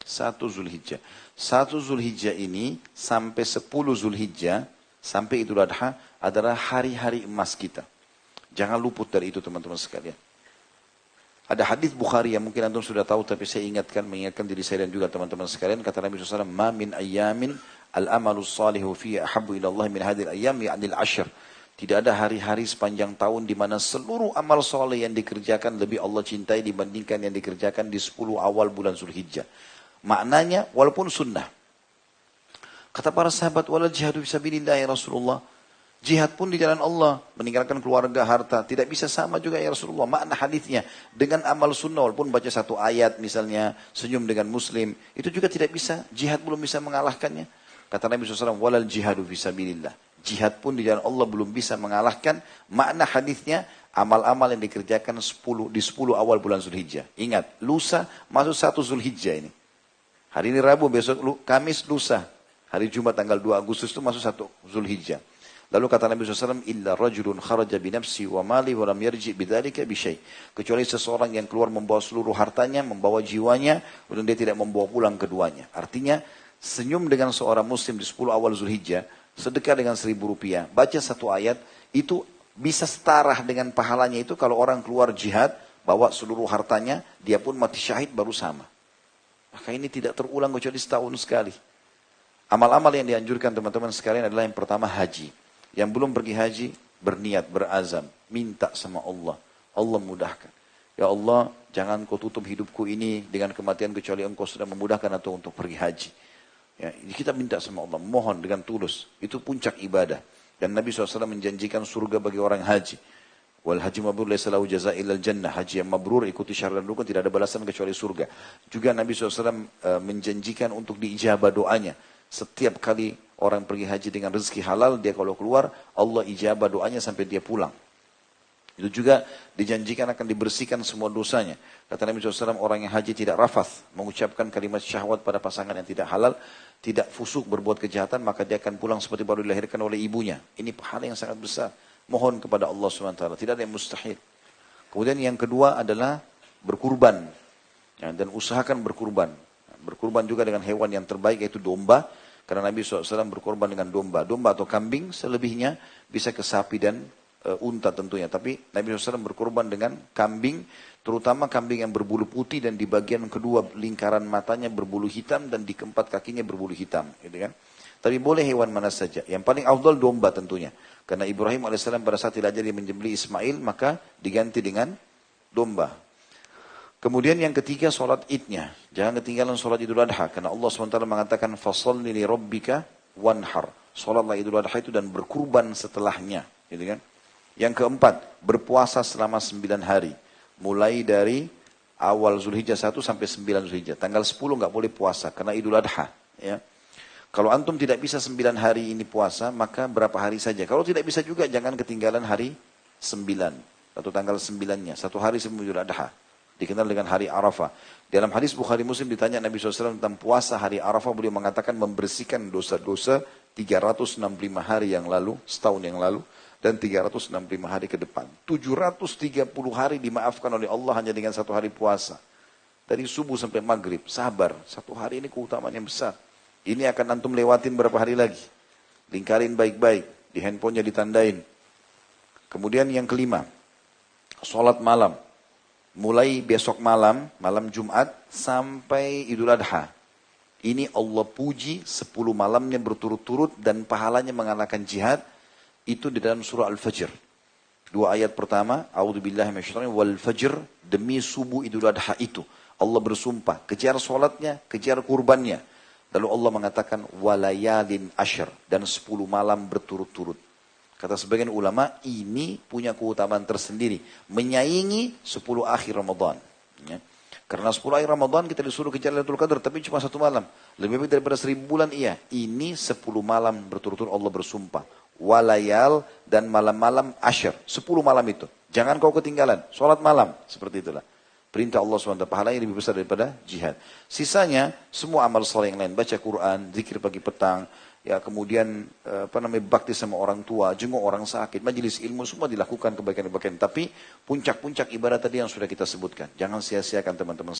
1 Zulhijjah. 1 Zulhijjah ini sampai 10 Zulhijjah, sampai Idul Adha adalah hari-hari emas kita. Jangan luput dari itu teman-teman sekalian. Ada hadis Bukhari yang mungkin antum sudah tahu, tapi saya mengingatkan diri saya dan juga teman-teman sekalian. Kata Nabi SAW, "Ma min ayyamin al-amalu salihu fiha ahabbu ila Allah min hadhil ayyam ya'nil ashr." Tidak ada hari-hari sepanjang tahun di mana seluruh amal soleh yang dikerjakan lebih Allah cintai dibandingkan yang dikerjakan di 10 awal bulan Zulhijjah. Maknanya, walaupun sunnah. Kata para sahabat, "Walal jihadu fisabilillah ya Rasulullah." Jihad pun di jalan Allah, meninggalkan keluarga, harta, tidak bisa sama juga ya Rasulullah. Makna hadisnya dengan amal sunnah, walaupun baca 1 ayat misalnya, senyum dengan muslim, itu juga tidak bisa, jihad belum bisa mengalahkannya. Kata Nabi SAW, "Walal jihadu fisabilillah." Jihad pun di jalan Allah belum bisa mengalahkan. Makna hadisnya, amal-amal yang dikerjakan di 10 awal bulan Zulhijjah. Ingat, lusa masuk 1 Zulhijjah ini. Hari ini Rabu, besok Kamis, lusa. Hari Jumat tanggal 2 Agustus itu masuk 1 Zulhijjah. Lalu kata Nabi SAW, "Illa rajulun kharaja binafsi wa mali wa lam yarji bidzalika bisyai." Kecuali seseorang yang keluar membawa seluruh hartanya, membawa jiwanya, dan dia tidak membawa pulang keduanya. Artinya, senyum dengan seorang muslim di 10 awal Zulhijjah, sedekah dengan 1.000 rupiah, baca 1 ayat, itu bisa setara dengan pahalanya itu kalau orang keluar jihad, bawa seluruh hartanya, dia pun mati syahid baru sama. Maka ini tidak terulang kecuali setahun sekali. Amal-amal yang dianjurkan teman-teman sekalian adalah yang pertama haji. Yang belum pergi haji, berniat, berazam, minta sama Allah. Allah mudahkan. Ya Allah, jangan kau tutup hidupku ini dengan kematian kecuali engkau sudah memudahkan atau untuk pergi haji. Ya, kita minta sama Allah, mohon dengan tulus. Itu puncak ibadah. Dan Nabi SAW menjanjikan surga bagi orang haji. Wal haji mabrur laysa lahu jazaa illal jannah. Haji yang mabrur ikuti syarat dan rukun tidak ada balasan kecuali surga. Juga Nabi SAW menjanjikan untuk diijabah doanya. Setiap kali orang pergi haji dengan rezeki halal, dia kalau keluar, Allah ijabah doanya sampai dia pulang. Itu juga dijanjikan akan dibersihkan semua dosanya. Kata Nabi SAW, orang yang haji tidak rafath, mengucapkan kalimat syahwat pada pasangan yang tidak halal, tidak fusuk berbuat kejahatan, maka dia akan pulang seperti baru dilahirkan oleh ibunya. Ini pahala yang sangat besar. Mohon kepada Allah SWT, tidak ada yang mustahil. Kemudian yang kedua adalah berkurban. Ya, dan usahakan berkurban. Berkurban juga dengan hewan yang terbaik, yaitu domba. Karena Nabi SAW berkorban dengan domba. Domba atau kambing, selebihnya bisa ke sapi dan unta tentunya. Tapi Nabi SAW berkorban dengan kambing, terutama kambing yang berbulu putih dan di bagian kedua lingkaran matanya berbulu hitam dan di keempat kakinya berbulu hitam. Gitu kan? Tapi boleh hewan mana saja. Yang paling afdal domba tentunya. Karena Ibrahim AS pada saat tidak jadi menyembelih Ismail, maka diganti dengan domba. Kemudian yang ketiga, sholat idnya. Jangan ketinggalan sholat Idul Adha. Karena Allah SWT mengatakan, "Fasalli li rabbika wanhar." Sholatlah Idul Adha itu dan berkurban setelahnya. Gitu kan? Yang keempat, berpuasa selama 9 hari. Mulai dari awal Zulhijjah 1 sampai 9 Zulhijjah. Tanggal 10 nggak boleh puasa karena Idul Adha. Ya. Kalau antum tidak bisa 9 hari ini puasa, maka berapa hari saja. Kalau tidak bisa juga, jangan ketinggalan hari 9. Atau tanggal 9-nya. 1 hari sebelum Idul Adha. Dikenal dengan hari Arafah. Dalam hadis Bukhari Muslim ditanya Nabi SAW tentang puasa hari Arafah, beliau mengatakan membersihkan dosa-dosa 365 hari yang lalu, setahun yang lalu, dan 365 hari ke depan. 730 hari dimaafkan oleh Allah hanya dengan 1 hari puasa. Dari subuh sampai maghrib, sabar. 1 hari ini keutamaan yang besar. Ini akan antum lewatin berapa hari lagi. Lingkarin baik-baik, di handphonenya ditandain. Kemudian yang kelima, sholat malam. Mulai besok malam, malam Jumat, sampai Idul Adha. Ini Allah puji 10 malamnya berturut-turut dan pahalanya mengalahkan jihad. Itu di dalam surah Al-Fajr. 2 ayat pertama, A'udzubillahi minasyaitonir rajim, wal fajr, demi subuh Idul Adha itu. Allah bersumpah, kejar sholatnya, kejar kurbannya. Lalu Allah mengatakan, walayalin asyr, dan 10 malam berturut-turut. Kata sebagian ulama, ini punya keutamaan tersendiri. Menyaingi 10 akhir Ramadan. Ya. Karena 10 akhir Ramadan kita disuruh kejar Lailatul Qadar, tapi cuma 1 malam. Lebih baik daripada 1000 bulan, iya. Ini 10 malam berturut-turut Allah bersumpah. Walayal dan malam-malam asyr. 10 malam itu. Jangan kau ketinggalan. Sholat malam. Seperti itulah. Perintah Allah SWT. Pahalanya lebih besar daripada jihad. Sisanya, semua amal saleh yang lain. Baca Quran, zikir pagi petang. Ya, kemudian bakti sama orang tua, jenguk orang sakit, majelis ilmu, semua dilakukan kebaikan-kebaikan. Tapi puncak-puncak ibadah tadi yang sudah kita sebutkan. Jangan sia-siakan teman-teman.